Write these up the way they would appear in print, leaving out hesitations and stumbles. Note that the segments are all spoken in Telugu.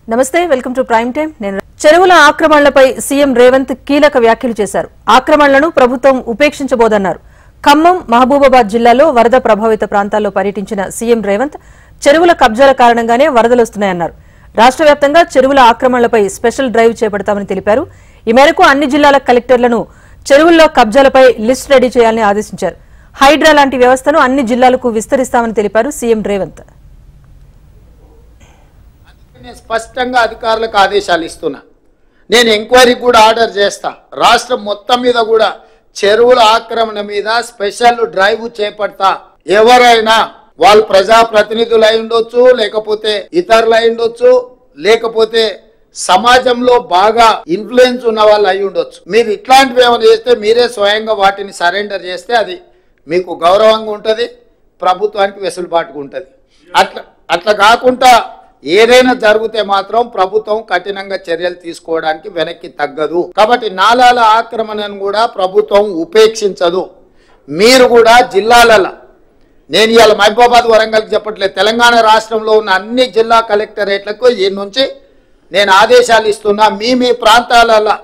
నమస్తే వెల్కమ్ టు ప్రైమ్ టైం నేను చెరువుల ఆక్రమణలపై సీఎం రేవంత్ కీలక వ్యాఖ్యలు చేశారు ఆక్రమణలను ప్రభుత్వం ఉపేక్షించబోదన్నారు ఖమ్మం మహబూబాబాద్ జిల్లాలో వరద ప్రభావిత ప్రాంతాల్లో పర్యటించిన సీఎం రేవంత్ చెరువుల కబ్జాల కారణంగానే వరదలు వస్తున్నాయన్నారు రాష్ట్ర వ్యాప్తంగా చెరువుల ఆక్రమణలపై స్పెషల్ డ్రైవ్ చేపడతామని తెలిపారు ఈ మేరకు అన్ని జిల్లాల కలెక్టర్లను చెరువుల్లో కబ్జాలపై లిస్ట్ రెడీ చేయాలని ఆదేశించారు హైడ్రా లాంటి వ్యవస్థను అన్ని జిల్లాలకు విస్తరిస్తామని తెలిపారు సీఎం రేవంత్ స్పష్టంగా అధికారులకు ఆదేశాలు ఇస్తున్నా నేను ఎంక్వైరీ కూడా ఆర్డర్ చేస్తా రాష్ట్రం మొత్తం మీద కూడా చెరువుల ఆక్రమణ మీద స్పెషల్ డ్రైవ్ చేపడతా ఎవరైనా వాళ్ళు ప్రజాప్రతినిధులు అయి ఉండొచ్చు లేకపోతే ఇతరులు అయి ఉండొచ్చు లేకపోతే సమాజంలో బాగా ఇన్ఫ్లుయెన్స్ ఉన్న వాళ్ళు అయి ఉండొచ్చు మీరు ఇట్లాంటివి ఏమైనా చేస్తే మీరే స్వయంగా వాటిని సరెండర్ చేస్తే అది మీకు గౌరవంగా ఉంటుంది ప్రభుత్వానికి వెసులుబాటుగా ఉంటుంది అట్లా కాకుండా ఏదైనా జరిగితే మాత్రం ప్రభుత్వం కఠినంగా చర్యలు తీసుకోవడానికి వెనక్కి తగ్గదు కాబట్టి నాలాల ఆక్రమణను కూడా ప్రభుత్వం ఉపేక్షించదు మీరు కూడా జిల్లాలలో నేను ఇవాళ మహబూబాబాద్ వరంగల్కి చెప్పట్లేదు తెలంగాణ రాష్ట్రంలో ఉన్న అన్ని జిల్లా కలెక్టరేట్లకు ఈ నుంచి నేను ఆదేశాలు ఇస్తున్నా మీ ప్రాంతాలలో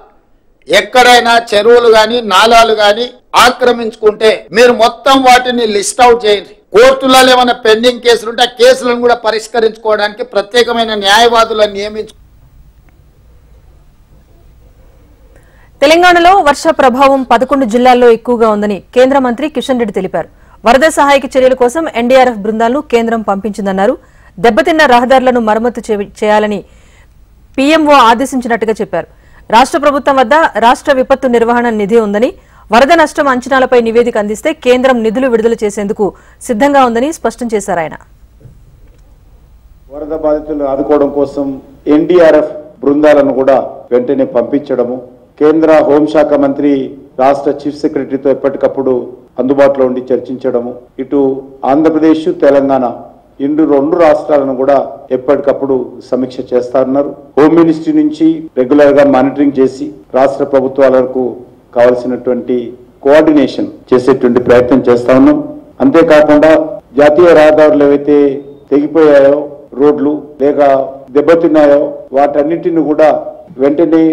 ఎక్కడైనా చెరువులు కానీ నాలాలు కానీ ఆక్రమించుకుంటే మీరు మొత్తం వాటిని లిస్ట్ అవుట్ చేయండి కోర్టులలో ఏమైనా పెండింగ్ కేసులు ఉంటే ఆ కేసులను కూడా పరిష్కరించుకోవడానికి ప్రత్యేకమైన న్యాయవాదులను నియమించు తెలంగాణలో వర్ష ప్రభావం 11 జిల్లాల్లో ఎక్కువగా ఉందని కేంద్ర మంత్రి కిషన్ రెడ్డి తెలిపారు వరద సహాయక చర్యల కోసం ఎన్డీఆర్ఎఫ్ బృందాలను కేంద్రం పంపించిందన్నారు దెబ్బతిన్న రహదారులను మరమ్మతు చేయాలని పీఎంఓ ఆదేశించినట్టుగా చెప్పారు రాష్ట్ర ప్రభుత్వం వద్ద రాష్ట్ర విపత్తు నిర్వహణ నిధి ఉందని వరద నష్టం అంచనాలపై నివేదిక అందిస్తే కేంద్రం నిధులు విడుదల చేసేందుకు సిద్ధంగా ఉందని స్పష్టం చేశారు ఆయన వరద బాధితులను ఆదుకోవడం కోసం ఎన్డీఆర్ఎఫ్ బృందాలను కూడా వెంటనే పంపించడము కేంద్ర హోంశాఖ మంత్రి రాష్ట్ర చీఫ్ సెక్రటరీతో ఎప్పటికప్పుడు అందుబాటులో ఉండి చర్చించడము ఇటు ఆంధ్రప్రదేశ్ తెలంగాణ రెండు రాష్ట్రాలను కూడా ఎప్పటికప్పుడు సమీక్ష చేస్తారన్నారు హోమ్ మినిస్ట్రీ నుంచి రెగ్యులర్ గా మానిటరింగ్ చేసి రాష్ట్ర ప్రభుత్వాలకు కావాల్సినటువంటి కోఆర్డినేషన్ చేసేటువంటి ప్రయత్నం చేస్తా ఉన్నాం అంతేకాకుండా జాతీయ రహదారులు ఏవైతే తెగిపోయాయో రోడ్లు లేక దెబ్బతిన్నాయో వాటన్నిటిని కూడా వెంటనే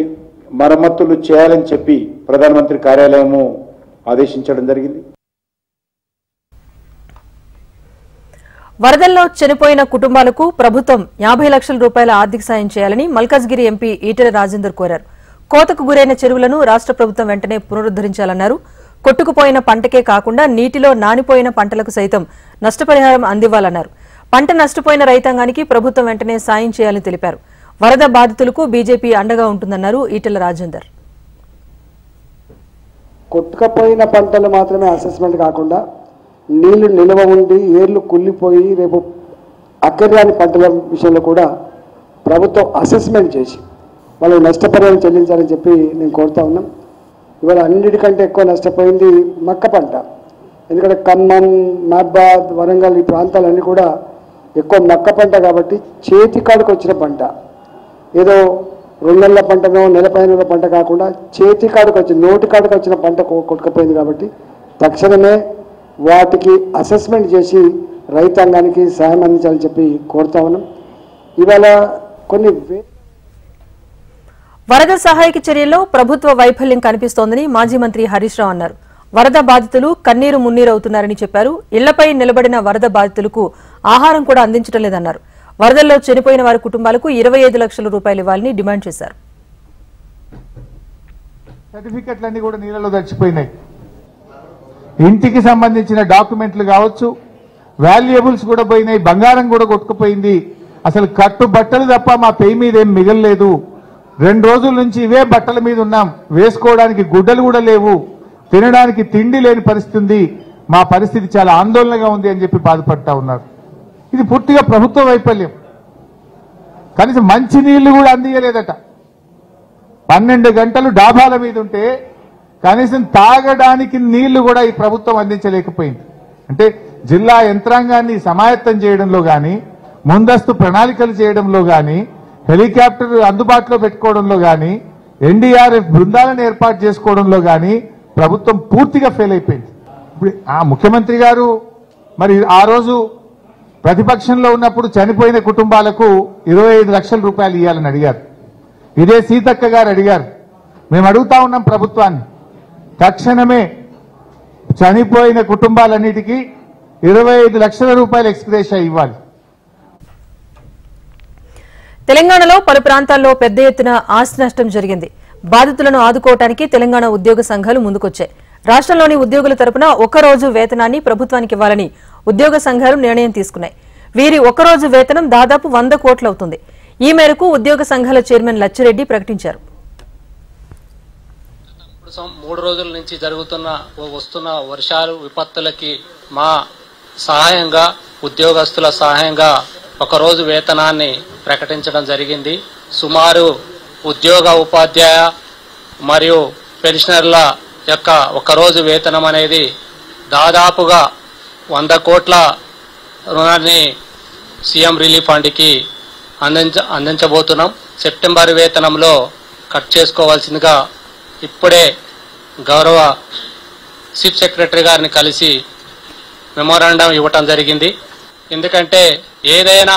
మరమ్మతులు చేయాలని చెప్పి ప్రధానమంత్రి కార్యాలయము ఆదేశించడం జరిగింది వరదల్లో చనిపోయిన కుటుంబాలకు ప్రభుత్వం 50 లక్షల రూపాయల ఆర్థిక సాయం చేయాలని మల్కాజ్గిరి ఎంపీ ఈటెల రాజేందర్ కోరారు కోతకు గురైన చెరువులను రాష్ట్ర ప్రభుత్వం వెంటనే పునరుద్దరించాలన్నారు కొట్టుకుపోయిన పంటకే కాకుండా నీటిలో నానిపోయిన పంటలకు సైతం నష్టపరిహారం అందివ్వాలన్నారు పంట నష్టపోయిన రైతాంగానికి ప్రభుత్వం వెంటనే సాయం చేయాలని తెలిపారు వరద బాధితులకు బీజేపీ అండగా ఉంటుందన్నారు ఈటెల రాజేందర్ కొట్టుకుపోయిన పంటలు మాత్రమే అసెస్మెంట్ కాకుండా నీళ్లు నిల్వ ఉండి ఏర్లు కుళ్ళిపోయి రేపు అక్కర్రాని పంటల విషయంలో కూడా ప్రభుత్వం అసెస్మెంట్ చేసి వాళ్ళకి నష్టపరిహారం చెల్లించాలని చెప్పి నేను కోరుతా ఉన్నాం ఇవాళ అన్నిటికంటే ఎక్కువ నష్టపోయింది మక్క పంట ఎందుకంటే ఖమ్మం మహబూబాబాద్ వరంగల్ ఈ ప్రాంతాలన్నీ కూడా ఎక్కువ మక్క పంట కాబట్టి చేతికాడికి వచ్చిన పంట ఏదో 2 నెలల పంటనో నెల పైన పంట కాకుండా చేతికాడికి వచ్చి నోటికాడికి వచ్చిన పంట కొట్టుకుపోయింది కాబట్టి తక్షణమే వాటికి అసెస్మెంట్ చేసి రైతాంగానికి సాయం అందించాలని చెప్పి కోరుతా ఉన్నాం ఇవాళ కొన్ని వరద సహాయక చర్యల్లో ప్రభుత్వ వైఫల్యం కనిపిస్తోందని మాజీ మంత్రి హరీష్ రావు అన్నారు వరద బాధితులు కన్నీరు మున్నీరవుతున్నారని చెప్పారు ఇళ్లపై నిలబడిన వరద బాధితులకు ఆహారం కూడా అందించడం లేదన్నారు వరదల్లో చనిపోయిన వారి కుటుంబాలకు 25 లక్షల రూపాయలు ఇవ్వాలని డిమాండ్ చేశారు సర్టిఫికెట్లన్నీ కూడా నీళ్ళలో దర్చిపోయినాయి ఇంటికి సంబంధించిన డాక్యుమెంట్లు కావచ్చు వాల్యుయబుల్స్ కూడా పోయినాయి బంగారం కూడా కొట్టుకుపోయింది అసలు కట్టు బట్టలు తప్ప మా పేయి మీద ఏం మిగలలేదు 2 రోజుల నుంచి ఇవే బట్టల మీద ఉన్నాం వేసుకోవడానికి గుడ్డలు కూడా లేవు తినడానికి తిండి లేని పరిస్థితి ఉంది మా పరిస్థితి చాలా ఆందోళనగా ఉంది అని చెప్పి బాధపడతా ఉన్నారు ఇది పూర్తిగా ప్రభుత్వ వైఫల్యం కనీసం మంచి నీళ్లు కూడా అందియలేదట 12 గంటలు డాబాల మీద ఉంటే కనీసం తాగడానికి నీళ్లు కూడా ఈ ప్రభుత్వం అందించలేకపోయింది అంటే జిల్లా యంత్రాంగాన్ని సమాయత్తం చేయడంలో గాని ముందస్తు ప్రణాళికలు చేయడంలో గాని హెలికాప్టర్ అందుబాటులో పెట్టుకోవడంలో గాని ఎన్డీఆర్ఎఫ్ బృందాలను ఏర్పాటు చేసుకోవడంలో గాని ప్రభుత్వం పూర్తిగా ఫెయిల్ అయిపోయింది ఇప్పుడు ఆ ముఖ్యమంత్రి గారు మరి ఆ రోజు ప్రతిపక్షంలో ఉన్నప్పుడు చనిపోయిన కుటుంబాలకు 25 లక్షల రూపాయలు ఇవ్వాలని అడిగారు. ఇదే సీతక్క గారు అడిగారు. మేము అడుగుతా ఉన్నాం ప్రభుత్వాన్ని, తక్షణమే చనిపోయిన కుటుంబాలన్నిటికీ 25 లక్షల రూపాయలు ఎక్స్గ్రేషియా ఇవ్వాలి. తెలంగాణలో పలు ప్రాంతాల్లో పెద్ద ఎత్తున ఆస్తి నష్టం జరిగింది. బాధితులను ఆదుకోవడానికి తెలంగాణ ఉద్యోగ సంఘాలు ముందుకొచ్చాయి. రాష్ట్రంలోని ఉద్యోగుల తరపున ఒక్కరోజు వేతనాన్ని ప్రభుత్వానికి ఇవ్వాలని ఉద్యోగ సంఘాలు నిర్ణయం తీసుకున్నాయి. వీరి ఒక్కరోజు వేతనం దాదాపు 100 కోట్లవుతుంది. ఈ మేరకు ఉద్యోగ సంఘాల చైర్మన్ లచ్చిరెడ్డి ప్రకటించారు. 3 రోజుల నుంచి వస్తున్న వర్షాలు విపత్తులకి మా సహాయంగా ఉద్యోగస్తుల సహాయంగా ఒకరోజు వేతనాన్ని ప్రకటించడం జరిగింది. సుమారు ఉద్యోగ ఉపాధ్యాయ మరియు పెన్షనర్ల యొక్క ఒకరోజు వేతనం అనేది దాదాపుగా 100 కోట్ల రుణాన్ని సీఎం రిలీఫ్ ఫండ్కి అందించబోతున్నాం. సెప్టెంబర్ వేతనంలో కట్ చేసుకోవాల్సిందిగా ఇప్పుడే గౌరవ చీఫ్ సెక్రటరీ గారిని కలిసి మెమోరాండం ఇవ్వటం జరిగింది. ఎందుకంటే ఏదైనా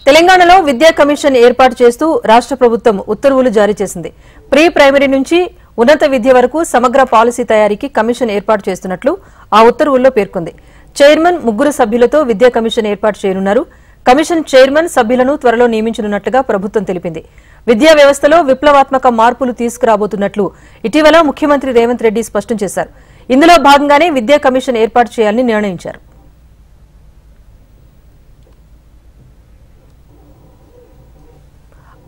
తెలంగాణలో విద్యా కమిషన్ ఏర్పాటు చేస్తూ రాష్ట్ర ప్రభుత్వం ఉత్తర్వులు జారీ చేసింది. ప్రీ ప్రైమరీ నుంచి ఉన్నత విద్య వరకు సమగ్ర పాలసీ తయారీకి కమిషన్ ఏర్పాటు చేస్తున్నట్లు ఆ ఉత్తర్వుల్లో పేర్కొంది. చైర్మన్ 3 సభ్యులతో విద్యా కమిషన్ ఏర్పాటు చేయనున్నారు. కమిషన్ చైర్మన్ సభ్యులను త్వరలో నియమించనున్నట్లుగా ప్రభుత్వం తెలిపింది. విద్యా వ్యవస్థలో విప్లవాత్మక మార్పులు తీసుకురాబోతున్నట్లు ఇటీవల ముఖ్యమంత్రి రేవంత్ రెడ్డి స్పష్టం చేశారు. ఇందులో భాగంగానే విద్యా కమిషన్ ఏర్పాటు చేయాలని నిర్ణయించారు.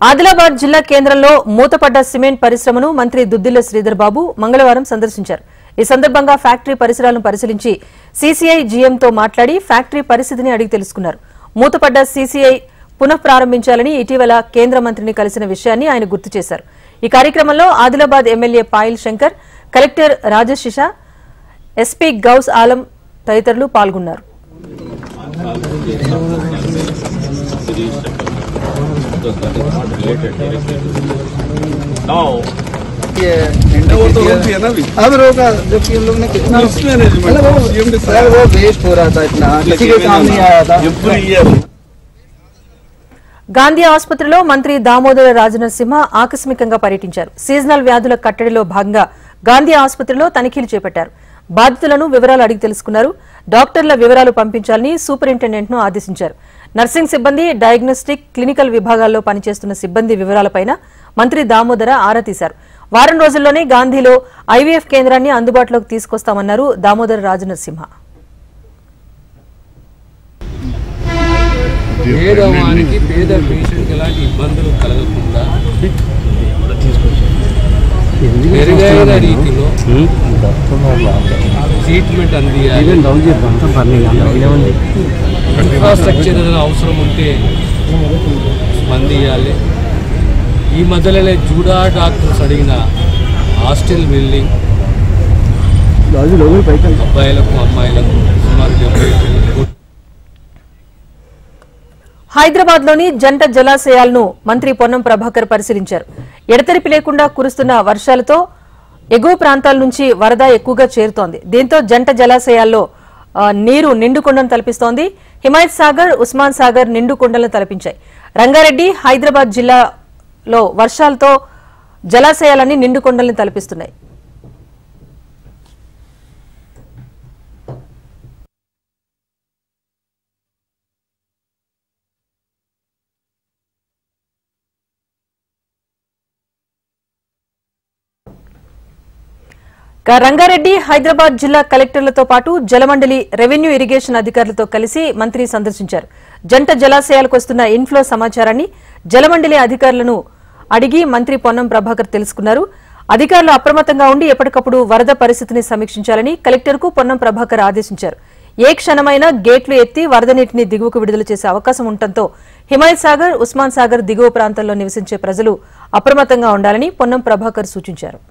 ఆదిలాబాద్ జిల్లా కేంద్రంలో మూతపడ్డ సిమెంట్ పరిశ్రమను మంత్రి దుద్దిళ్ల శ్రీధర్ బాబు మంగళవారం సందర్శించారు. ఈ సందర్భంగా ఫ్యాక్టరీ పరిసరాలను పరిశీలించి సీసీఐ జీఎంతో మాట్లాడి ఫ్యాక్టరీ పరిస్థితిని అడిగి తెలుసుకున్నారు. మూతపడ్డ సీసీఐ పునఃప్రారంభించాలని ఇటీవల కేంద్ర మంత్రిని కలిసిన విషయాన్ని ఆయన గుర్తు చేశారు. ఈ కార్యక్రమంలో Adilabad MLA Payal Shankar, collector Rajarshi, SP Gaus Alam తదితరులు పాల్గొన్నారు. अब रोका जबकि हम लोग ने कितना वो वेस्ट हो रहा था, इतना किसी के काम नहीं आया था. గాంధీ ఆసుపత్రిలో మంత్రి దామోదర రాజనరసింహ ఆకస్మికంగా పర్యటించారు. సీజనల్ వ్యాధుల కట్టడిలో భాగంగా గాంధీ ఆసుపత్రిలో తనిఖీలు చేపట్టారు. బాధితులను వివరాలు అడిగి తెలుసుకున్నారు. డాక్టర్ల వివరాలు పంపించాలని సూపరింటెండెంట్ను ఆదేశించారు. నర్సింగ్ సిబ్బంది, డయాగ్నోస్టిక్, క్లినికల్ విభాగాల్లో పనిచేస్తున్న సిబ్బంది వివరాలపైన మంత్రి దామోదర ఆరా తీశారు. వారం రోజుల్లోనే గాంధీలో ఐవీఎఫ్ కేంద్రాన్ని అందుబాటులోకి తీసుకొస్తామన్నారు దామోదర రాజనరసింహ. పేదవానికి పేద పేషెంట్కి ఎలాంటి ఇబ్బందులు కలగకుండా మెరుగైన రీతిలో ట్రీట్మెంట్ అందియాలి. ఇన్ఫ్రాస్ట్రక్చర్ ఏదైనా అవసరం ఉంటే స్పందించాలి. ఈ మధ్యలోనే జూడా డాక్టర్స్ అడిగిన హాస్టల్ బిల్డింగ్ అబ్బాయిలకు అమ్మాయిలకు సుమారు 70 హైదరాబాద్ లోని జంట జలాశయాలను మంత్రి పొన్నం ప్రభాకర్ పరిశీలించారు. ఎడతెరిపి లేకుండా కురుస్తున్న వర్షాలతో ఎగువ ప్రాంతాల నుంచి వరద ఎక్కువగా చేరుతోంది. దీంతో జంట జలాశయాల్లో నీరు నిండుకొండను తలపిస్తోంది. హిమాయత్ సాగర్, ఉస్మాన్ సాగర్ నిండుకొండలను తలపించాయి. రంగారెడ్డి, హైదరాబాద్ జిల్లాలో వర్షాలతో జలాశయాలన్నీ నిండుకొండలను తలపిస్తున్నాయి. రంగారెడ్డి, హైదరాబాద్ జిల్లా కలెక్టర్లతో పాటు జలమండలి, రెవెన్యూ, ఇరిగేషన్ అధికారులతో కలిసి మంత్రి సందర్శించారు. జంట జలాశయాలకు వస్తున్న ఇన్ఫ్లో సమాచారాన్ని జలమండలి అధికారులను అడిగి మంత్రి పొన్నం ప్రభాకర్ తెలుసుకున్నారు. అధికారులు అప్రమత్తంగా ఉండి ఎప్పటికప్పుడు వరద పరిస్థితిని సమీక్షించాలని కలెక్టర్కు పొన్నం ప్రభాకర్ ఆదేశించారు. ఏ క్షణమైనా గేట్లు ఎత్తి వరద నీటిని దిగువకు విడుదల చేసే అవకాశం ఉండటంతో హిమాయత్ సాగర్, ఉస్మాన్ సాగర్ దిగువ ప్రాంతాల్లో నివసించే ప్రజలు అప్రమత్తంగా ఉండాలని పొన్నం ప్రభాకర్ సూచించారు.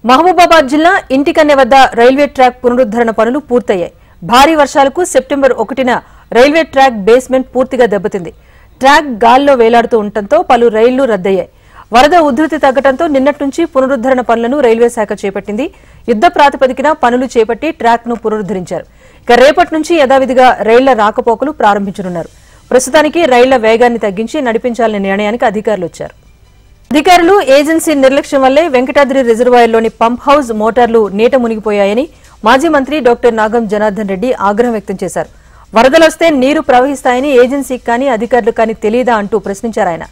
మహబూబాబాద్ జిల్లా ఇంటికన్నె వద్ద రైల్వే ట్రాక్ పునరుద్దరణ పనులు పూర్తయ్యాయి. భారీ వర్షాలకు సెప్టెంబర్ 1న రైల్వే ట్రాక్ బేస్మెంట్ పూర్తిగా దెబ్బతింది. ట్రాక్ గాల్లో వేలాడుతూ ఉండటంతో పలు రైళ్లు రద్దయ్యాయి. వరద ఉధృతి తగ్గడంతో నిన్నటి నుంచి పునరుద్దరణ పనులను రైల్వే శాఖ చేపట్టింది. యుద్ద ప్రాతిపదికన పనులు చేపట్టి ట్రాక్ ను పునరుద్దరించారు. ఇక రేపటి నుంచి యథావిధిగా రైళ్ల రాకపోకలు ప్రారంభించనున్నారు. ప్రస్తుతానికి రైళ్ల వేగాన్ని తగ్గించి నడిపించాలనే నిర్ణయానికి అధికారులు వచ్చారు. అధికారులు ఏజెన్సీ నిర్లక్ష్యం వల్లే వెంకటాద్రి రిజర్వాయర్లోని పంప్ హౌస్ మోటార్లు నీట మునిగిపోయాయని మాజీ మంత్రి డాక్టర్ నాగం జనార్దన్ రెడ్డి ఆగ్రహం వ్యక్తం చేశారు. వరదలొస్తే నీరు ప్రవహిస్తాయని ఏజెన్సీకి కానీ అధికారులకు కానీ తెలియదా అంటూ ప్రశ్నించారు ఆయన.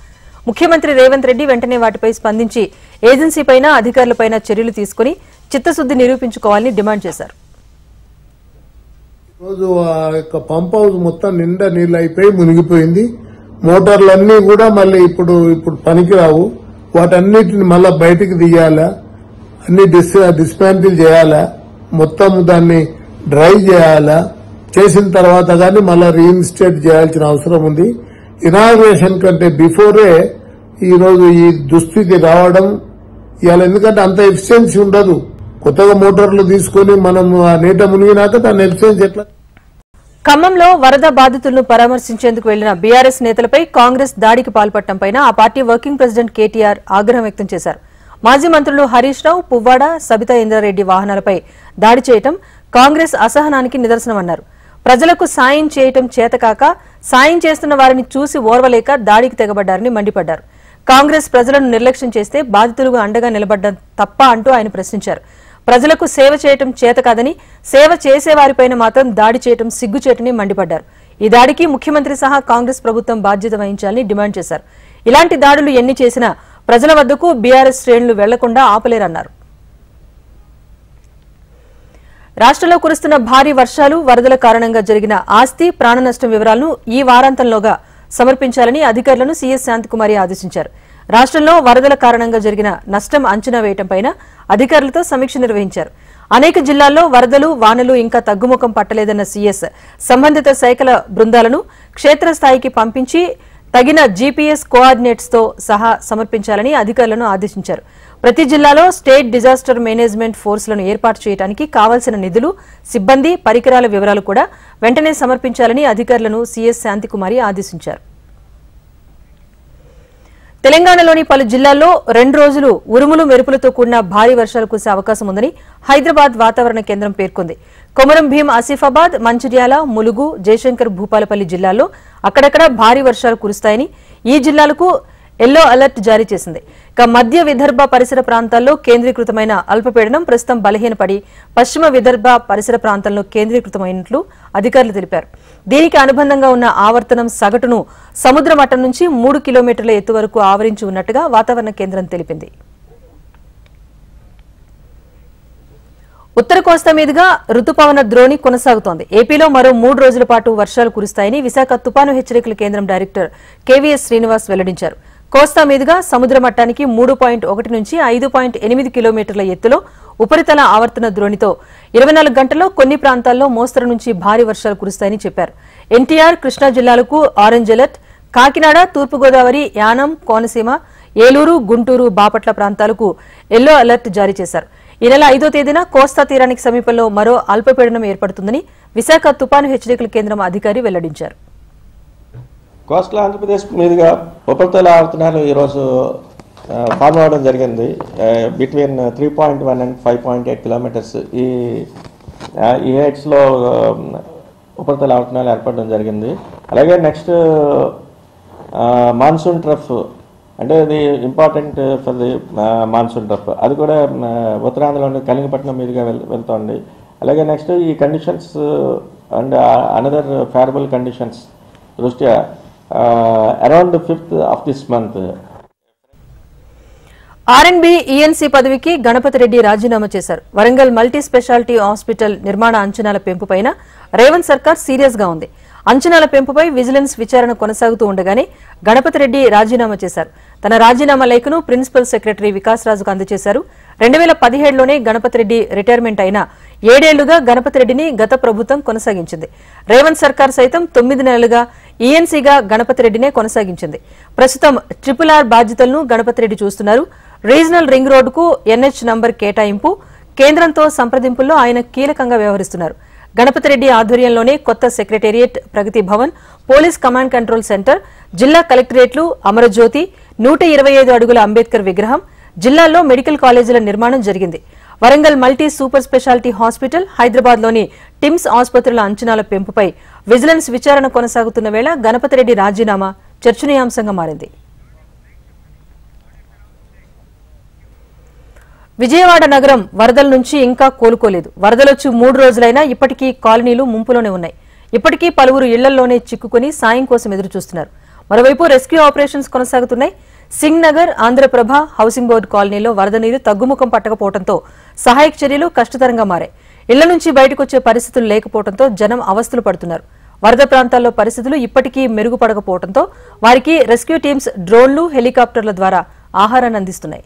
ముఖ్యమంత్రి రేవంత్ రెడ్డి వెంటనే వాటిపై స్పందించి ఏజెన్సీపైన అధికారులపైన చర్యలు తీసుకుని చిత్తశుద్ది నిరూపించుకోవాలని డిమాండ్ చేశారు. రోజు ఆ యొక్క పంప్ హౌస్ మొత్తం నిండా నీళ్ళు అయిపోయి మునిగిపోయింది. మోటార్లన్నీ కూడా మళ్ళీ ఇప్పుడు పనికిరావు. వాటన్నిటిని మళ్ళా బయటికి తీయాలా, అన్ని డిస్మాంటిల్ చేయాలా, మొత్తం దాన్ని డ్రై చేయాలా. చేసిన తర్వాత కానీ మళ్ళా రీఇన్స్టేట్ చేయాల్సిన అవసరం ఉంది. ఇనాగ్రేషన్ కంటే బిఫోరే ఈరోజు ఈ దుస్థితి రావడం ఇవాళ, ఎందుకంటే అంత ఎఫిషియన్సీ ఉండదు. కొత్తగా మోటార్లు తీసుకుని మనం ఆ నీట మునిగినాక దాని ఎఫిషియన్సీ ఎట్లా. ఖమ్మంలో వరద బాధితులను పరామర్శించేందుకు వెళ్లిన బీఆర్ఎస్ నేతలపై కాంగ్రెస్ దాడికి పాల్పడటంపై ఆ పార్టీ వర్కింగ్ ప్రెసిడెంట్ కేటీఆర్ ఆగ్రహం వ్యక్తం చేశారు. మాజీ మంత్రులు హరీష్ రావు, పువ్వాడ, సబితా ఇంద్రారెడ్డి వాహనాలపై దాడి చేయడం కాంగ్రెస్ అసహనానికి నిదర్శనమన్నారు. ప్రజలకు సాయం చేయటం చేతకాక సాయం చేస్తున్న వారిని చూసి ఓర్వలేక దాడికి తెగబడ్డారని మండిపడ్డారు. కాంగ్రెస్ ప్రజలను నిర్లక్ష్యం చేస్తే బాధితులుగా అండగా నిలబడ్డం తప్ప అంటూ ఆయన ప్రశ్నించారు. ప్రజలకు సేవ చేయటం చేతకాదని, సేవ చేసేవారిపైన మాత్రం దాడి చేయటం సిగ్గుచేటని మండిపడ్డారు. ఈ దాడికి ముఖ్యమంత్రి సహా కాంగ్రెస్ ప్రభుత్వం బాధ్యత వహించాలని డిమాండ్ చేశారు. ఇలాంటి దాడులు ఎన్ని చేసినా ప్రజల వద్దకు బీఆర్ఎస్ శ్రేణులు వెళ్లకుండా ఆపలేరన్నారు. రాష్ట్రంలో కురుస్తున్న భారీ వర్షాలు, వరదల కారణంగా జరిగిన ఆస్తి, ప్రాణ నష్టం వివరాలను ఈ వారాంతంలోగా సమర్పించాలని అధికారులను సీఎస్ శాంతికుమారి ఆదేశించారు. రాష్ట్రంలో వరదల కారణంగా జరిగిన నష్టం అంచనా వేయడంపై అధికారులతో సమీక్ష నిర్వహించారు. అనేక జిల్లాల్లో వరదలు, వానలు ఇంకా తగ్గుముఖం పట్టలేదన్న సీఎస్ సంబంధిత శాఖల బృందాలను క్షేత్రస్థాయికి పంపించి తగిన జీపీఎస్ కోఆర్డినేట్స్ తో సహా సమర్పించాలని అధికారులను ఆదేశించారు. ప్రతి జిల్లాలో స్టేట్ డిజాస్టర్ మేనేజ్మెంట్ ఫోర్స్లను ఏర్పాటు చేయడానికి కావాల్సిన నిధులు, సిబ్బంది, పరికరాల వివరాలు కూడా వెంటనే సమర్పించాలని అధికారులను సీఎస్ శాంతికుమారి ఆదేశించారు. తెలంగాణలోని పలు జిల్లాల్లో 2 రోజులు ఉరుములు మెరుపులతో కూడిన భారీ వర్షాలు కురిసే అవకాశం ఉందని హైదరాబాద్ వాతావరణ కేంద్రం పేర్కొంది. కొమరం భీం, ఆసిఫాబాద్, మంచిర్యాల, ములుగు, జయశంకర్, భూపాలపల్లి జిల్లాల్లో అక్కడక్కడ భారీ వర్షాలు కురుస్తాయని ఈ జిల్లాలకు ఎల్లో అలర్ట్ జారీ చేసింది. ఇక మధ్య విదర్భ పరిసర ప్రాంతాల్లో కేంద్రీకృతమైన అల్పపీడనం ప్రస్తుతం బలహీనపడి పశ్చిమ విదర్భ పరిసర ప్రాంతాల్లో కేంద్రీకృతమైనట్లు అధికారులు తెలిపారు. దీనికి అనుబంధంగా ఉన్న ఆవర్తనం సగటును సముద్ర మట్టం నుంచి 3 కిలోమీటర్ల ఎత్తు వరకు ఆవరించి ఉన్నట్టుగా వాతావరణ కేంద్రం తెలిపింది. ఉత్తర కోస్తా మీదుగా రుతుపవన ద్రోణి కొనసాగుతోంది. ఏపీలో మరో 3 రోజుల పాటు వర్షాలు కురుస్తాయని విశాఖ తుపాను హెచ్చరికల కేంద్రం డైరెక్టర్ కేవీఎస్ శ్రీనివాస్ వెల్లడించారు. కోస్తా మీదుగా సముద్ర మట్టానికి 3.1 నుంచి 5.8 కిలోమీటర్ల ఎత్తులో ఉపరితల ఆవర్తన ద్రోణితో 24 గంటల్లో కొన్ని ప్రాంతాల్లో మోస్తరు నుంచి భారీ వర్షాలు కురుస్తాయని చెప్పారు. ఎన్టీఆర్, కృష్ణా జిల్లాలకు ఆరెంజ్ అలర్ట్, కాకినాడ, తూర్పుగోదావరి, యానం, కోనసీమ, ఏలూరు, గుంటూరు, బాపట్ల ప్రాంతాలకు ఎల్లో అలర్ట్ జారీ చేశారు. ఈ నెల 5వ తేదీన కోస్తా తీరానికి సమీపంలో మరో అల్పపీడనం ఏర్పడుతుందని విశాఖ తుపాను హెచ్చరికల కేంద్రం అధికారి వెల్లడించారు. కోస్టల్ ఆంధ్రప్రదేశ్ మీదుగా ఉపరితల ఆవర్తనాలు ఈరోజు ఫార్మ్ అవడం జరిగింది. బిట్వీన్ 3.1 అండ్ 5.8 కిలోమీటర్స్ ఈ హెడ్స్లో ఉపరితల ఆవర్తనాలు ఏర్పడడం జరిగింది. అలాగే నెక్స్ట్ మాన్సూన్ ట్రఫ్, అంటే ఇది important for the monsoon trough, అది కూడా ఉత్తరాంధ్రలోని కలింగపట్నం మీదుగా వెళ్తోంది. అలాగే నెక్స్ట్ ఈ conditions and another favourable conditions దృష్ట్యా around 5th of this month RNB ENC పదవికి గణపతి రెడ్డి రాజీనామా చేశారు. వరంగల్ మల్టీ స్పెషాలిటీ హాస్పిటల్ నిర్మాణ అంచనాల పెంపుపైన రేవంత్ సర్కార్ సీరియస్ గా ఉంది. అంచనాల పెంపుపై విజిలెన్స్ విచారణ కొనసాగుతూ ఉండగానే గణపతి రెడ్డి రాజీనామా చేశారు. తన రాజీనామా లేఖను ప్రిన్సిపల్ సెక్రటరీ వికాస్ రాజుకు అందజేశారు. 2017లోనే గణపతి రెడ్డి రిటైర్మెంట్ అయిన 7 ఏళ్లుగా గణపతి రెడ్డిని గత ప్రభుత్వం కొనసాగించింది. రేవంత్ సర్కార్ సైతం 9 నెలలుగా ఈఎన్సీగా గణపతి రెడ్డినే కొనసాగించింది. ప్రస్తుతం RRR బాధ్యతలను గణపతి రెడ్డి చూస్తున్నారు. రీజనల్ రింగ్ రోడ్డుకు NH నంబర్ కేటాయింపు, కేంద్రంతో సంప్రదింపుల్లో ఆయన కీలకంగా వ్యవహరిస్తున్నారు. గణపతిరెడ్డి ఆధ్వర్యంలోనే కొత్త secretariat, Pragathi Bhavan, police command control centre, జిల్లా కలెక్టరేట్లు, అమరజ్యోతి, 125 అడుగుల అంబేద్కర్ విగ్రహం, జిల్లాలో మెడికల్ కాలేజీల నిర్మాణం జరిగింది. Warangal multi super speciality hospital, హైదరాబాద్లోని టిమ్స్ ఆసుపత్రుల అంచనాల పెంపుపై విజిలెన్స్ విచారణ కొనసాగుతున్న వేళ గణపతిరెడ్డి రాజీనామా చర్చనీయాంశంగా మారింది. విజయవాడ నగరం వరదల నుంచి ఇంకా కోలుకోలేదు. వరదలొచ్చి 3 రోజులైనా ఇప్పటికీ కాలనీలు ముంపులోనే ఉన్నాయి. ఇప్పటికీ పలువురు ఇళ్లలోనే చిక్కుకుని సాయం కోసం ఎదురుచూస్తున్నారు. మరోవైపు రెస్క్యూ ఆపరేషన్స్ కొనసాగుతున్నాయి. సింగ్ నగర్, ఆంధ్రప్రభ, హౌసింగ్ బోర్డు కాలనీలో వరద నీరు తగ్గుముఖం పట్టకపోవడంతో సహాయక చర్యలు కష్టతరంగా మారాయి. ఇళ్ల నుంచి బయటకొచ్చే పరిస్థితులు లేకపోవడంతో జనం అవస్థలు పడుతున్నారు. వరద ప్రాంతాల్లో పరిస్థితులు ఇప్పటికీ మెరుగుపడకపోవడంతో వారికి రెస్క్యూ టీమ్స్ డ్రోన్లు, హెలికాప్టర్ల ద్వారా ఆహారాన్ని అందిస్తున్నాయి.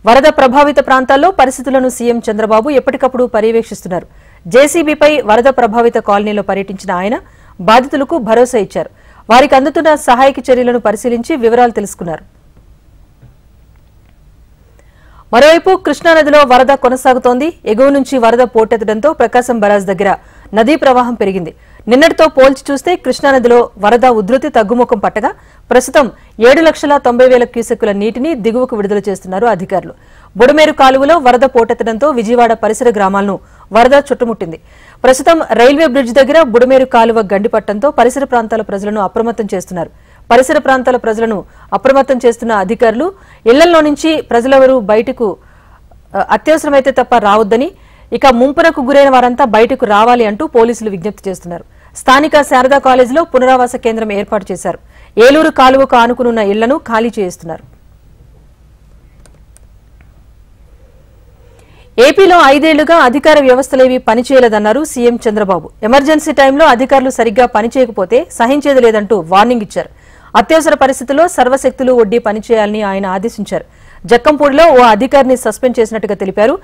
వరద ప్రభావిత ప్రాంతాల్లో పరిస్థితులను సీఎం చంద్రబాబు ఎప్పటికప్పుడు పర్యవేక్షిస్తున్నారు. జేసీబీపై వరద ప్రభావిత కాలనీలో పర్యటించిన ఆయన బాధితులకు భరోసా ఇచ్చారు. వారికి అందుతున్న సహాయక చర్యలను పరిశీలించి వివరాలు తెలుసుకున్నారు. మరోవైపు కృష్ణానదిలో వరద కొనసాగుతోంది. ఎగువ నుంచి వరద పోటెత్తడంతో ప్రకాశం బరాజ్ దగ్గర నదీ ప్రవాహం పెరిగింది. నిన్నటితో పోల్చి చూస్తే కృష్ణానదిలో వరద ఉధృతి తగ్గుముఖం పట్టగా ప్రస్తుతం 7,90,000 క్యూసెక్కుల నీటిని దిగువకు విడుదల చేస్తున్నారు అధికారులు. బుడమేరు కాలువలో వరద పోటెత్తడంతో విజయవాడ పరిసర గ్రామాలను వరద చుట్టుముట్టింది. ప్రస్తుతం రైల్వే బ్రిడ్జ్ దగ్గర బుడమేరు కాలువ గండిపట్టడంతో పరిసర ప్రాంతాల ప్రజలను అప్రమత్తం చేస్తున్నారు. పరిసర ప్రాంతాల ప్రజలను అప్రమత్తం చేస్తున్న అధికారులు ఇళ్లలో నుంచి ప్రజలెవరూ బయటకు అత్యవసరమైతే తప్ప రావద్దని, ఇక ముంపునకు గురైన వారంతా బయటకు రావాలి అంటూ పోలీసులు విజ్ఞప్తి చేస్తున్నారు. స్థానిక శారదా కాలేజీలో పునరావాస కేంద్రం ఏర్పాటు చేశారు. ఏలూరు కాలువకు ఆనుకునున్న ఇళ్లను ఖాళీ చేయిస్తున్నారు. ఏపీలో 5 ఏళ్లుగా అధికార వ్యవస్థలేవి పనిచేయలేదన్నారు సీఎం చంద్రబాబు. ఎమర్జెన్సీ టైంలో అధికారులు సరిగ్గా పనిచేయకపోతే సహించేది లేదంటూ వార్నింగ్ ఇచ్చారు. అత్యవసర పరిస్థితుల్లో సర్వశక్తులు ఒడ్డి పనిచేయాలని ఆయన ఆదేశించారు. జక్కంపూడిలో ఓ అధికారిని సస్పెండ్ చేసినట్టుగా తెలిపారు.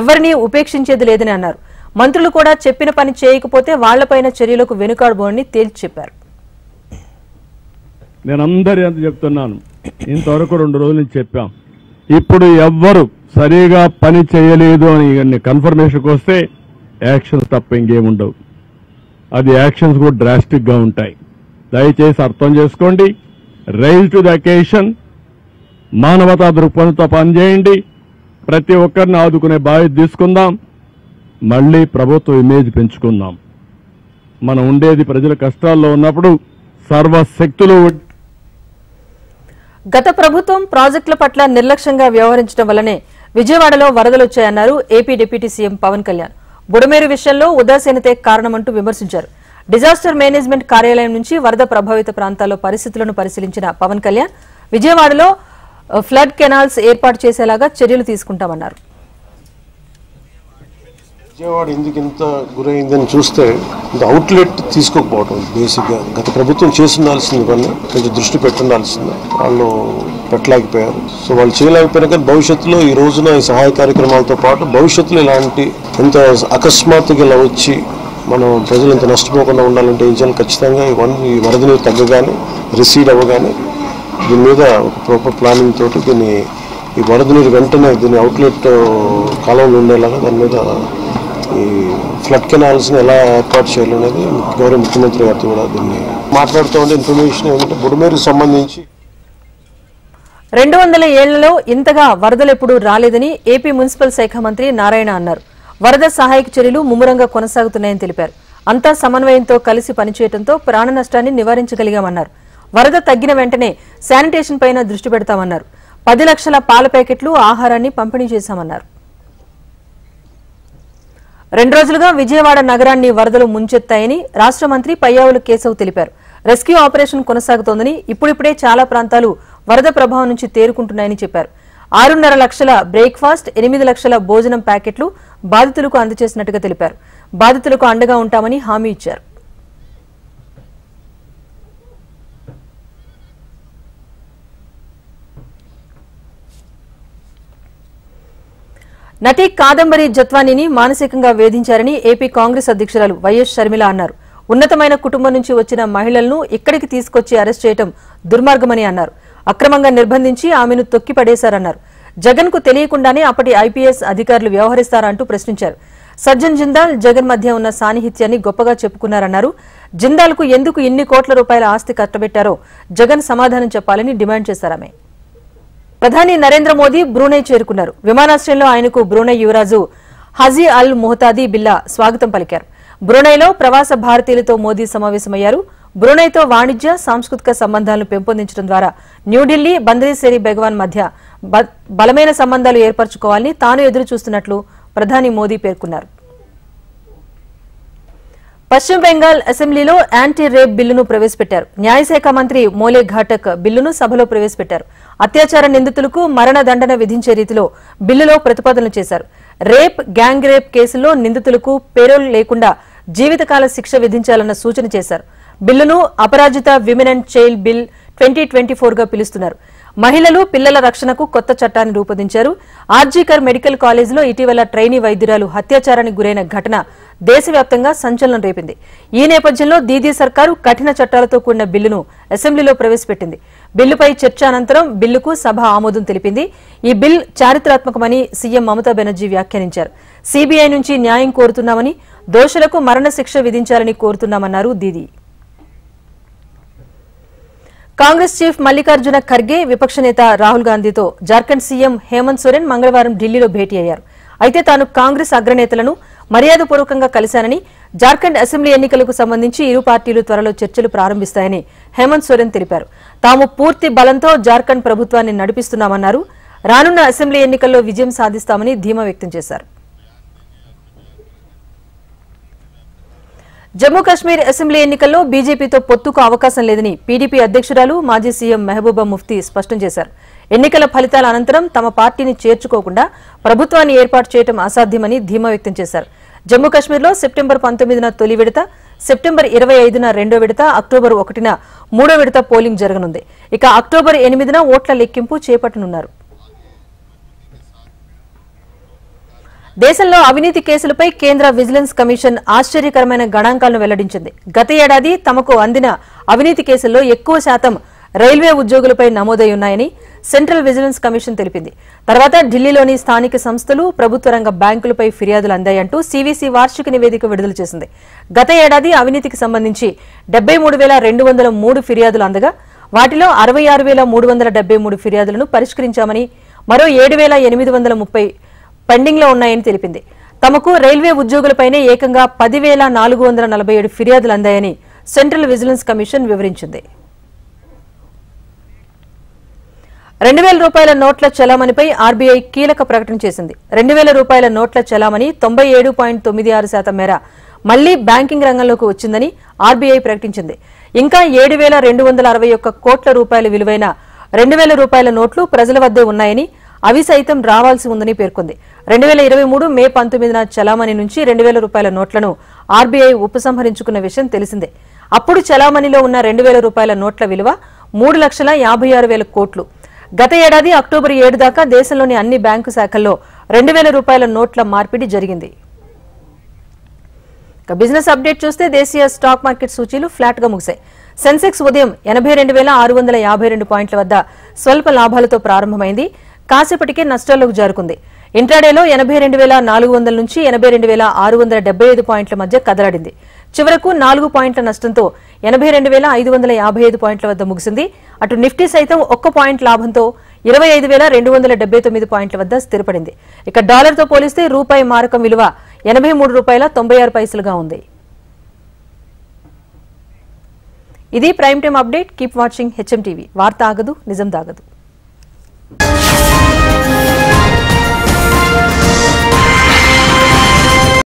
ఎవరినీ ఉపేక్షించేది లేదని అన్నారు. మంత్రులు కూడా చెప్పిన పని చేయకపోతే వాళ్లపైన చర్యలకు వెనుకాడబోనని తేల్చి చెప్పారు. నేను అందరి అంత చెప్తున్నాను, ఇంతవరకు 2 రోజుల నుంచి చెప్పాం. ఇప్పుడు ఎవ్వరు సరిగా పని చేయలేదు అని కన్ఫర్మేషన్కి వస్తే యాక్షన్స్ తప్ప ఇంకేముండవు. అది యాక్షన్స్ కూడా డ్రాస్టిక్ గా ఉంటాయి. దయచేసి అర్థం చేసుకోండి. రైజ్ టు ద అకేషన్, మానవతా దృక్పథంతో పనిచేయండి. ప్రతి ఒక్కరిని ఆదుకునే బాధ్యత తీసుకుందాం. మళ్లీ ప్రభుత్వ ఇమేజ్ పెంచుకుందాం. మనం ఉండేది ప్రజల కష్టాల్లో ఉన్నప్పుడు సర్వశక్తులు. గత ప్రభుత్వం ప్రాజెక్టుల పట్ల నిర్లక్ష్యంగా వ్యవహరించడం వల్లనే విజయవాడలో వరదలొచ్చాయన్నారు AP deputy CM Pawan Kalyan. Budameru విషయంలో ఉదాసీనతే కారణమంటూ విమర్శించారు. డిజాస్టర్ మేనేజ్మెంట్ కార్యాలయం నుంచి వరద ప్రభావిత ప్రాంతాల్లో పరిస్థితులను పరిశీలించిన పవన్ కళ్యాణ్ విజయవాడలో ఫ్లడ్ కెనాల్స్ ఏర్పాటు చేసేలాగా చర్యలు తీసుకుంటామన్నారు. విజయవాడ ఎందుకు ఇంత గురైందని చూస్తే అవుట్లెట్ తీసుకోకపోవడం బేసిక్గా గత ప్రభుత్వం చేస్తుండాల్సింది కన్నా కొంచెం దృష్టి పెట్టుండాల్సింది వాళ్ళు పెట్టలేకపోయారు. సో వాళ్ళు చేయలేకపోయినా కానీ భవిష్యత్తులో ఈ రోజున ఈ సహాయ కార్యక్రమాలతో పాటు భవిష్యత్తులో ఇలాంటి ఎంత అకస్మాత్తుగా ఇలా వచ్చి మనం ప్రజలు ఇంత నష్టపోకుండా ఉండాలంటే ఏం చేయాలి? ఖచ్చితంగా ఈ వరద నీరు తగ్గగానే రిసీడ్ అవ్వగానే దీని మీద ఒక ప్రాపర్ ప్లానింగ్ తోటి దీన్ని ఈ వరద నీరు వెంటనే దీని అవుట్లెట్ కాలంలో ఉండేలాగా దాని మీద ఈ ఫ్లడ్ కెనాల్స్ని ఎలా ఏర్పాటు చేయాలనేది గౌరవ ముఖ్యమంత్రి గారితో కూడా దీన్ని మాట్లాడుతూ ఉండే ఇన్ఫర్మేషన్ ఏమంటే బుడమేరుకు సంబంధించి 200 ఏళ్లలో ఇంతగా వరదలెప్పుడూ రాలేదని ఏపీ మున్సిపల్ శాఖ మంత్రి నారాయణ అన్నారు. వరద సహాయక చర్యలు ముమ్మరంగా కొనసాగుతున్నాయని తెలిపారు. అంతా సమన్వయంతో కలిసి పనిచేయడంతో ప్రాణ నష్టాన్ని నివారించగలిగామన్నారు. వరద తగ్గిన వెంటనే శానిటేషన్ పైన దృష్టి పెడతామన్నారు. 10 లక్షల పాల ప్యాకెట్లు, ఆహారాన్ని పంపిణీ చేశామన్నారు. 2 రోజులుగా విజయవాడ నగరాన్ని వరదలు ముంచెత్తాయని రాష్ట్ర మంత్రి పయ్యావుల కేశవ్ తెలిపారు. రెస్క్యూ ఆపరేషన్ కొనసాగుతోందని, ఇప్పుడిప్పుడే చాలా ప్రాంతాలు వరద ప్రభావం నుంచి తేరుకుంటున్నాయని చెప్పారు. 6.5 లక్షల బ్రేక్ఫాస్ట్, 8 లక్షల భోజనం ప్యాకెట్లు బాధితులకు అందజేసినట్టుగా తెలిపారు. బాధితులకు అండగా ఉంటామని హామీ ఇచ్చారు. నటి కాదంబరి జత్వానీని మానసికంగా వేధించారని ఏపీ కాంగ్రెస్ అధ్యక్షురాలు వైఎస్ షర్మిల అన్నారు. ఉన్నతమైన కుటుంబం నుంచి వచ్చిన మహిళలను ఇక్కడికి తీసుకొచ్చి అరెస్ట్ చేయడం దుర్మార్గమని అన్నారు. అక్రమంగా నిర్బంధించి ఆమెను తొక్కిపడేశారన్నారు. జగన్ కు తెలియకుండానే అప్పటి ఐపీఎస్ అధికారులు వ్యవహరిస్తారా అంటూ ప్రశ్నించారు. సజ్జన్ జిందాల్ జగన్ మధ్య ఉన్న సాన్నిహిత్యాన్ని గొప్పగా చెప్పుకున్నారన్నారు. జిందాల్కు ఎందుకు ఇన్ని కోట్ల రూపాయల ఆస్తి కట్టబెట్టారో జగన్ సమాధానం చెప్పాలని డిమాండ్ చేశారామె. ప్రధాని నరేంద్ర మోదీ బ్రూనై చేరుకున్నారు. విమానాశ్రయంలో ఆయనకు బ్రూనై యువరాజు హజీ అల్ ముహతాదీ బిల్లా స్వాగతం పలికారు. బ్రూనైలో ప్రవాస భారతీయులతో మోదీ సమావేశమయ్యారు. బ్రూనైతో వాణిజ్య సాంస్కృతిక సంబంధాలను పెంపొందించడం ద్వారా న్యూఢిల్లీ బందరీసేరి బెగవాన్ మధ్య బలమైన సంబంధాలు ఏర్పరచుకోవాలని తాను ఎదురు చూస్తున్నట్లు ప్రధాని మోదీ పేర్కొన్నారు. పశ్చిమ బెంగాల్ అసెంబ్లీలో యాంటీ రేప్ బిల్లును ప్రవేశపెట్టారు. న్యాయశాఖ మంత్రి మోలే ఘాటక్ బిల్లును సభలో ప్రవేశపెట్టారు. అత్యాచార నిందితులకు మరణ దండన విధించే రీతిలో బిల్లులో ప్రతిపాదనలు చేశారు. రేప్, గ్యాంగ్ రేప్ కేసుల్లో నిందితులకు పేరోల్ లేకుండా జీవితకాల శిక్ష విధించాలన్న సూచన చేశారు. బిల్లును అపరాజిత విమెన్ అండ్ చైల్డ్ బిల్ 2024 గా పిలుస్తున్నారు. మహిళలు, పిల్లల రక్షణకు కొత్త చట్టాన్ని రూపొందించారు. ఆర్జీకర్ మెడికల్ కాలేజీలో ఇటీవల ట్రైనీ వైద్యురాలు అత్యాచారానికి గురైన ఘటన దేశవ్యాప్తంగా సంచలనం రేపింది. ఈ నేపథ్యంలో దీదీ సర్కారు కఠిన చట్టాలతో కూడిన బిల్లును అసెంబ్లీలో ప్రవేశపెట్టింది. బిల్లుపై చర్చ అనంతరం బిల్లుకు సభ ఆమోదం తెలిపింది. ఈ బిల్ చారిత్రాత్మకమని సీఎం మమతా బెనర్జీ వ్యాఖ్యానించారు. సీబీఐ నుంచి న్యాయం కోరుతున్నామని, దోషులకు మరణశిక్ష విధించాలని కోరుతున్నామన్నారు దీదీ. కాంగ్రెస్ చీఫ్ మల్లికార్జున ఖర్గే విపక్ష నేత రాహుల్ గాంధీతో జార్ఖండ్ సీఎం హేమంత్ సోరెన్ మంగళవారం ఢిల్లీలో భేటీ అయ్యారు. అయితే తాను కాంగ్రెస్ అగ్రనేతలను మర్యాదపూర్వకంగా కలిశానని, జార్ఖండ్ అసెంబ్లీ ఎన్నికలకు సంబంధించి ఇరు పార్టీలు త్వరలో చర్చలు ప్రారంభిస్తాయని హేమంత్ సోరెన్ తెలిపారు. తాము పూర్తి బలంతో జార్ఖండ్ ప్రభుత్వాన్ని నడిపిస్తున్నామన్నారు. రానున్న అసెంబ్లీ ఎన్నికల్లో విజయం సాధిస్తామని ధీమా వ్యక్తం చేశారు. జమ్మూ కశ్మీర్ అసెంబ్లీ ఎన్నికల్లో బీజేపీతో పొత్తుకు అవకాశం లేదని పీడీపీ అధ్యక్షురాలు మాజీ సీఎం మెహబూబా ముఫ్తీ స్పష్టం చేశారు. ఎన్నికల ఫలితాల అనంతరం తమ పార్టీని చేర్చుకోకుండా ప్రభుత్వాన్ని ఏర్పాటు చేయడం అసాధ్యమని ధీమా వ్యక్తం చేశారు. జమ్మూ కశ్మీర్లో సెప్టెంబర్ 19న తొలి విడత, సెప్టెంబర్ 25న రెండో విడత, అక్టోబర్ 1న మూడో విడత పోలింగ్ జరగనుంది. ఇక అక్టోబర్ 8న ఓట్ల లెక్కింపు చేపట్టనున్నారు. దేశంలో అవినీతి కేసులపై కేంద్ర విజిలెన్స్ కమిషన్ ఆశ్చర్యకరమైన గణాంకాలను వెల్లడించింది. గత ఏడాది తమకు అందిన అవినీతి కేసుల్లో ఎక్కువ శాతం రైల్వే ఉద్యోగులపై నమోదై ఉన్నాయని సెంట్రల్ విజిలెన్స్ కమిషన్ తెలిపింది. తర్వాత ఢిల్లీలోని స్థానిక సంస్థలు, ప్రభుత్వ రంగ బ్యాంకులపై ఫిర్యాదులు అందాయంటూ సీవీసీ వార్షిక నివేదిక విడుదల చేసింది. గత ఏడాది అవినీతికి సంబంధించి 73,203 ఫిర్యాదులు అందగా వాటిలో 66,373 ఫిర్యాదులను పరిష్కరించామని, మరో 7,830 పెండింగ్ లో ఉన్నాయని తెలిపింది. తమకు రైల్వే ఉద్యోగులపైనే ఏకంగా 10,447 ఫిర్యాదులు అందాయని సెంట్రల్ విజిలెన్స్ కమిషన్ వివరించింది. 2,000 రూపాయల నోట్ల చలామణిపై ఆర్బీఐ కీలక ప్రకటన చేసింది. 2,000 రూపాయల నోట్ల చలామణి 97.96% మేర మళ్లీ బ్యాంకింగ్ రంగంలోకి వచ్చిందని ఆర్బీఐ ప్రకటించింది. ఇంకా 7,261 కోట్ల రూపాయల విలువైన 2,000 రూపాయల నోట్లు ప్రజల వద్దే ఉన్నాయని, అవి సైతం రావాల్సి ఉందని పేర్కొంది. 2023 మే 19న చలామణి నుంచి 2,000 రూపాయల నోట్లను ఆర్బీఐ ఉపసంహరించుకున్న విషయం తెలిసిందే. అప్పుడు చలామణిలో ఉన్న 2,000 రూపాయల నోట్ల విలువ 3,56,000 కోట్లు. గత ఏడాది అక్టోబర్ 7 దాకా దేశంలోని అన్ని బ్యాంకు శాఖల్లో 2,000 రూపాయల నోట్ల మార్పిడి జరిగింది. బిజినెస్ అప్డేట్ చూస్తే దేశీయ స్టాక్ మార్కెట్ సూచీలు ఫ్లాట్ గా ముగిశాయి. సెన్సెక్స్ ఉదయం 82,652 పాయింట్ల వద్ద స్వల్ప లాభాలతో ప్రారంభమైంది. కాసేపటికే నష్టాల్లోకి జారుకుంది. ఇంట్రాడేలో 82,400 నుంచి 82,675 పాయింట్ల మధ్య కదలాడింది. చివరకు 4 పాయింట్ల నష్టంతో 82,555 పాయింట్ల వద్ద ముగిసింది. అటు నిఫ్టీ సైతం 1 పాయింట్ లాభంతో 25,279 పాయింట్ల వద్ద స్థిరపడింది. ఇక డాలర్తో పోలిస్తే రూపాయి మారకం విలువ 83 రూపాయల 96 పైసలుగా ఉంది. ఇది prime time update. Keep watching HM TV. వార్త ఆగదు, నిజం దాగదు.